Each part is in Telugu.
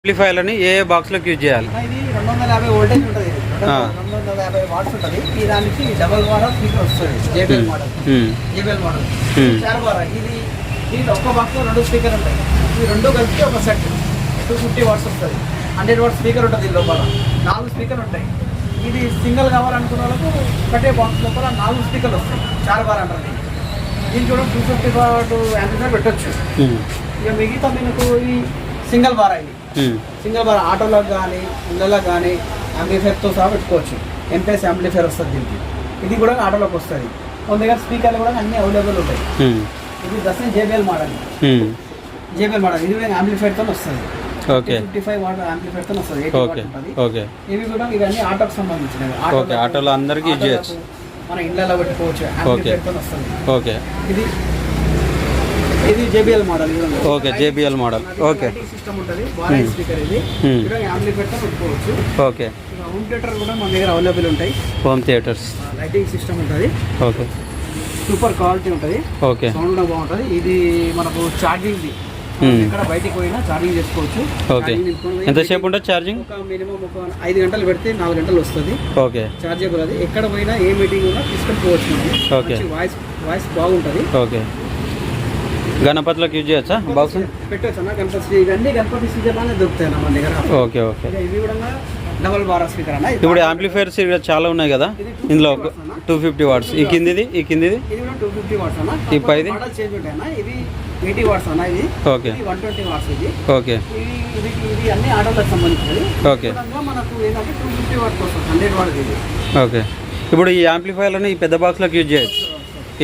యాంప్లిఫైర్లని ఏ బాక్స్లోకి యూజ్ చేయాలి? ఇది 250 వోల్టేజ్ ఉంటుంది, 250 వాట్స్ ఉంటుంది. ఈ దానికి డబల్ బార్ స్పీకర్ వస్తుంది, జేబీఎల్ మోడల్. చార్ బార్ ఇది ఒక్క బాక్స్ లో 2 స్పీకర్ ఉంటాయి. ఈ 2 కలిపి ఒక సెట్ 250 వాట్స్ వస్తుంది. 100 వాట్స్ స్పీకర్ ఉంటుంది. దీని లోపల 4 స్పీకర్ ఉంటాయి. ఇది సింగిల్ కావాలనుకున్న వాళ్ళకు ఒకటే బాక్స్ లోపల 4 స్పీకర్లు వస్తాయి. చార్ బార్ అంటారు. దీనికి కూడా 250 వాట్ యాంప్లిఫైర్ పెట్టొచ్చు. ఇక మిగతా మీకు ఈ సింగిల్ బార్ అయింది. సింగిల్ బార్ ఆటోలకు కానీ ఇళ్ళలకు కానీ యాంప్లిఫైర్తో సహా పెట్టుకోవచ్చు. ఎంపీఎస్ యాంప్లిఫైర్ వస్తుంది దీనికి. ఇది కూడా ఆటోలోకి వస్తుంది. మన దగ్గర స్పీకర్లు కూడా అన్ని అవైలబుల్ ఉంటాయి. ఇది దర్శనం జేబీఎల్ మోడల్. జేబీఎల్ మోడల్ ఇది కూడా యాంప్లిఫైర్తో వస్తుంది. 55 వాట్ యాంప్లిఫైర్తో వస్తుంది. 80 వాట్ ఉంటుంది. ఇవి కూడా ఇవన్నీ ఆటోకి సంబంధించినవి. ఆటోలో అందరికీ యూజ్ చేయొచ్చు. మన ఇళ్ళలో పెట్టుకోవచ్చు. యాంప్లిఫైర్తో వస్తుంది. ఇది JBL model. Okay, JBL model. Okay, system ఉంటుంది. బార్ స్పీకర్ ఇది యాంప్లిఫైర్తో పెట్టుకోవచ్చు. ఓకే, హోమ్ థియేటర్ కూడా మన దగ్గర అవైలబుల్ ఉంటాయి. హోమ్ థియేటర్స్ లైటింగ్ సిస్టమ్ ఉంటుంది. ఓకే, సూపర్ క్వాలిటీ ఉంటుంది. ఓకే, సౌండ్ కూడా బాగుంటుంది. ఇది మనకు ఛార్జింగ్ ఇక్కడ బయటికి పోయినా ఛార్జింగ్ చేసుకోవచ్చు. ఓకే, ఎంతసేపు ఉంటుంది ఛార్జింగ్? ఒక మినిమం ఒక 5 గంటలు పెడితే 4 గంటలు వస్తుంది. Okay, chargeable. అది ఎక్కడ పోయినా ఏ మీటింగ్ కూడా తీసుకొని పోవచ్చు. ఓకే, వాయిస్ బాగుంటుంది. ఓకే, గణపతిలోకి యూజ్ చేయొచ్చా బాక్స్? పెట్టవచ్చు అన్న. గణపతి ఇవన్నీ గణపతి సీజన్లోనే దొరుకుతాయి అన్న మన దగ్గర. Okay, okay. ఇవి కూడా డబల్ బార్ స్పీకర్ అన్న. ఇప్పుడు యాంప్లిఫైర్స్ చాలా ఉన్నాయి కదా, ఇందులో 250 వాట్స్. ఈ కిందిది ఇది కూడా 250 వాట్స్ అన్న. ఈ పైది చేంజ్ ఉంటాయి అన్న. ఇది 80 వాట్స్ అన్న. ఇది ఓకే, 120 వాట్స్. ఇది ఓకే, ఇది అన్ని ఆటోలకు సంబంధించినది. ఓకే, మనకు ఏంటంటే 250 వాట్స్ వస్తుంది. 100 వాట్ ఇది. ఓకే. ఇప్పుడు ఈ యాంప్లిఫైర్లను ఈ పెద్ద బాక్స్లోకి యూజ్ చేయొచ్చు.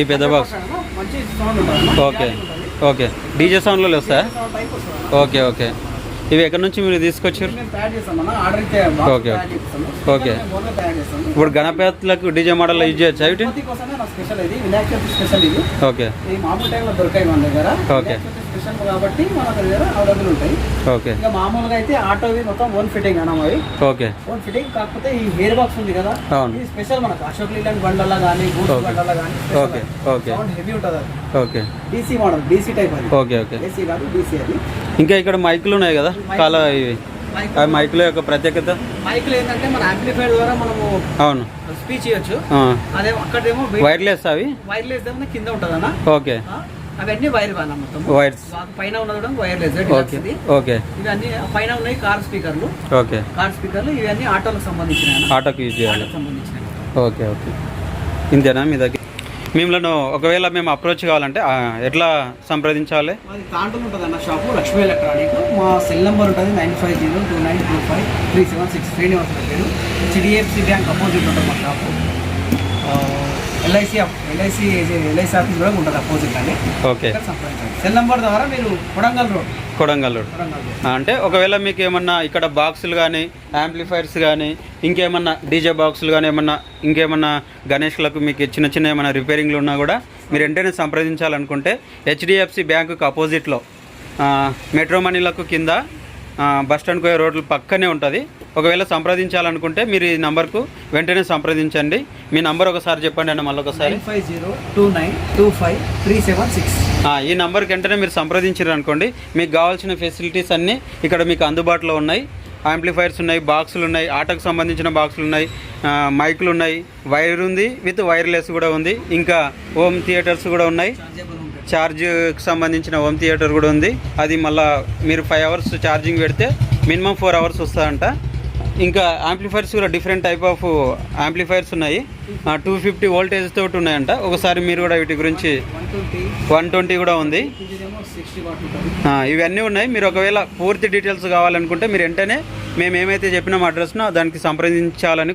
ఈ పెద్ద బాక్స్ మంచి సౌండ్ ఉంటుంది. Okay, okay. డీజే సౌండ్లో వస్తాయా? Okay, okay. ఇవి ఎక్కడి నుంచి మీరు తీసుకొచ్చారు? Okay, okay. ఇప్పుడు గణపతులకు డీజే మోడల్ యూజ్ చేయొచ్చు అవి? ఓకే, మామూలు టైంలో దొరికాయి మన దగ్గర. ఓకే, స్పెషల్ కాబట్టి మన దగ్గర అవైలబుల్ ఉంటాయి. ఓకే. ఇంకా మామూలుగా అయితే ఆటోవి మొత్తం ఓన్ ఫిట్టింగ్ అన్న. అవి ఓకే, ఓన్ ఫిట్టింగ్. కాకపోతే ఈ హెయిర్ బాక్స్ ఉంది కదా, ఇది స్పెషల్ మనకు అశోక్ లీలాండ్ బండల్లో కానీ గూడ్స్ బండల్లో కానీ. Okay, okay. సౌండ్ హెవీ ఉంటుంది. అది okay, DC model, DC type. అది ఓకే, ఓకే. ఏసీ కాదు, డీసీ. అది ఇంకా ఇక్కడ మైకులు ఉన్నాయి కదా, చాలా ఇవి మైకుల యొక్క ప్రత్యేకత. మైకులు ఏంటంటే మన యాంప్లిఫైర్ ద్వారా మనము అవును స్పీచ్ చేయొచ్చు. అదే అక్కడేమో వైర్లెస్. అవి వైర్లెస్ ఏమో కింద ఉంటుంది అన్న. ఓకే, అవన్నీ వైర్ కాదు మొత్తం. వైర్స్ పైన ఉన్నది వైర్లెస్. Okay, okay. ఇవన్నీ పైన ఉన్నాయి కార్ స్పీకర్లు. ఓకే, కార్ స్పీకర్లు. ఇవన్నీ ఆటోలకు సంబంధించిన, ఆటోకి యూజ్ చేయాలి. సంబంధించిన. Okay, okay. ఇంతేనా మీ దగ్గర? మిమ్మల్ని ఒకవేళ మేము అప్రోచ్ కావాలంటే ఎట్లా సంప్రదించాలి? అది తాంటూరు ఉంటుంది అన్న షాపు, లక్ష్మీ ఎలక్ట్రానిక్. మా సెల్ నెంబర్ ఉంటుంది 9502925376. శ్రీనివాస్ పేరు. హెచ్డిఎఫ్సి బ్యాంక్ అపోజిట్ ఉంటుంది మా షాపు. ఎల్ఐసి ఆఫీస్ కూడా ఉంటుంది అపోజిట్ అని. ఓకే. సెల్ నెంబర్ ద్వారా మీరు కొడంగల్ రోడ్. అంటే ఒకవేళ మీకు ఏమన్నా ఇక్కడ బాక్సులు కానీ యాంప్లిఫైర్స్ కానీ ఇంకేమన్నా డీజే బాక్సులు కానీ ఇంకేమన్నా గణేష్లకు మీకు చిన్న ఏమైనా రిపేరింగ్లు ఉన్నా కూడా మీరు వెంటనే సంప్రదించాలనుకుంటే హెచ్డిఎఫ్సి బ్యాంకుకి అపోజిట్లో మెట్రో మనీలకు కింద బస్ స్టాండ్కి పోయే రోడ్లు పక్కనే ఉంటుంది. ఒకవేళ సంప్రదించాలనుకుంటే మీరు ఈ నంబర్కు వెంటనే సంప్రదించండి. మీ నంబర్ ఒకసారి చెప్పండి అన్న, మళ్ళీ ఒకసారి. 9502925376. ఈ నంబర్కి వెంటనే మీరు సంప్రదించారు అనుకోండి, మీకు కావాల్సిన ఫెసిలిటీస్ అన్నీ ఇక్కడ మీకు అందుబాటులో ఉన్నాయి. యాంప్లిఫైర్స్ ఉన్నాయి, బాక్సులు ఉన్నాయి, ఆటోకు సంబంధించిన బాక్సులు ఉన్నాయి, మైకులు ఉన్నాయి, వైర్ ఉంది, విత్ వైర్లెస్ కూడా ఉంది. ఇంకా హోమ్ థియేటర్స్ కూడా ఉన్నాయి. ఛార్జ్కి సంబంధించిన హోమ్ థియేటర్ కూడా ఉంది. అది మళ్ళీ మీరు 5 అవర్స్ ఛార్జింగ్ పెడితే మినిమం 4 అవర్స్ వస్తుందంట. ఇంకా యాంప్లిఫైర్స్ కూడా డిఫరెంట్ టైప్ ఆఫ్ యాంప్లిఫైర్స్ ఉన్నాయి. 250 వోల్టేజ్ తోటి ఉన్నాయంట. ఒకసారి మీరు కూడా వీటి గురించి 120 కూడా ఉంది. ఇవన్నీ ఉన్నాయి. మీరు ఒకవేళ పూర్తి డీటెయిల్స్ కావాలనుకుంటే మీరు వెంటనే మేము ఏమైతే చెప్పినామో అడ్రస్ను దానికి సంప్రదించాలని